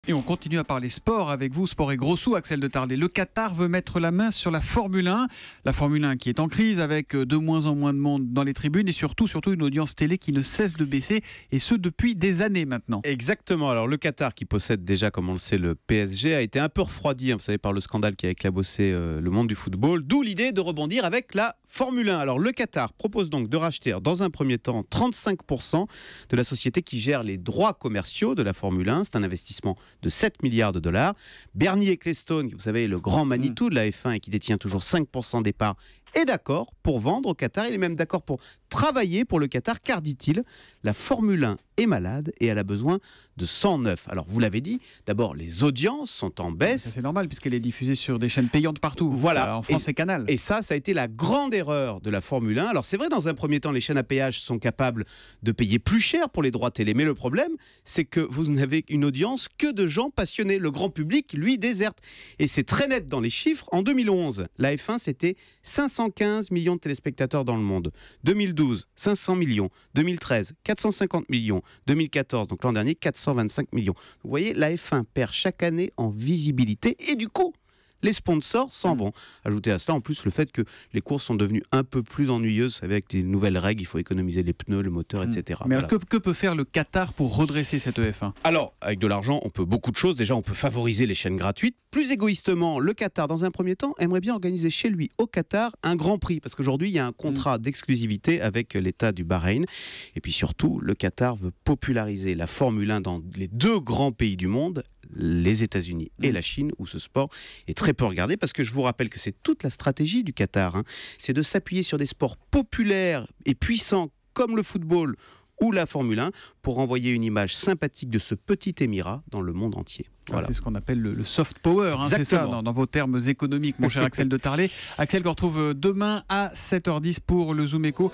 Et on continue à parler sport avec vous, sport et gros sous, Axel de Tarlet. Le Qatar veut mettre la main sur la Formule 1. La Formule 1 qui est en crise avec de moins en moins de monde dans les tribunes et surtout une audience télé qui ne cesse de baisser et ce depuis des années maintenant. Exactement. Alors le Qatar qui possède déjà, comme on le sait, le PSG a été un peu refroidi, vous savez, par le scandale qui a éclaboussé le monde du football. D'où l'idée de rebondir avec la Formule 1. Alors le Qatar propose donc de racheter dans un premier temps 35% de la société qui gère les droits commerciaux de la Formule 1. C'est un investissement de 7 milliards de dollars. Bernie Ecclestone, vous savez, le grand Manitou de la F1 et qui détient toujours 5% des parts, est d'accord pour vendre au Qatar. Il est même d'accord pour travailler pour le Qatar car, dit-il, la Formule 1 est malade et elle a besoin de sang neuf. Alors, vous l'avez dit, d'abord, les audiences sont en baisse. C'est normal puisqu'elle est diffusée sur des chaînes payantes partout. Voilà. En France, c'est Canal. Et ça a été la grande erreur de la Formule 1. Alors, c'est vrai, dans un premier temps, les chaînes à péage sont capables de payer plus cher pour les droits télé. Mais le problème, c'est que vous n'avez une audience que de gens passionnés. Le grand public, lui, déserte. Et c'est très net dans les chiffres. En 2011, la F1, c'était 515 millions de téléspectateurs dans le monde. 2012, 500 millions. 2013, 450 millions. 2014, donc l'an dernier, 425 millions. Vous voyez, la F1 perd chaque année en visibilité et du coup, les sponsors s'en vont. Ajoutez à cela en plus le fait que les courses sont devenues un peu plus ennuyeuses avec des nouvelles règles, il faut économiser les pneus, le moteur, etc. Mais voilà. alors, que peut faire le Qatar pour redresser cette F1 ? Alors, avec de l'argent, on peut beaucoup de choses. Déjà, on peut favoriser les chaînes gratuites. Plus égoïstement, le Qatar, dans un premier temps, aimerait bien organiser chez lui, au Qatar, un Grand Prix. Parce qu'aujourd'hui, il y a un contrat d'exclusivité avec l'État du Bahreïn. Et puis surtout, le Qatar veut populariser la Formule 1 dans les deux grands pays du monde, les États-Unis et la Chine, où ce sport est très peu regardé, parce que je vous rappelle que c'est toute la stratégie du Qatar, c'est de s'appuyer sur des sports populaires et puissants comme le football ou la Formule 1 pour envoyer une image sympathique de ce petit émirat dans le monde entier. Voilà. C'est ce qu'on appelle le soft power, c'est ça, dans vos termes économiques, mon cher Axel de Tarlet. Axel qu'on retrouve demain à 7h10 pour le Zoom Echo.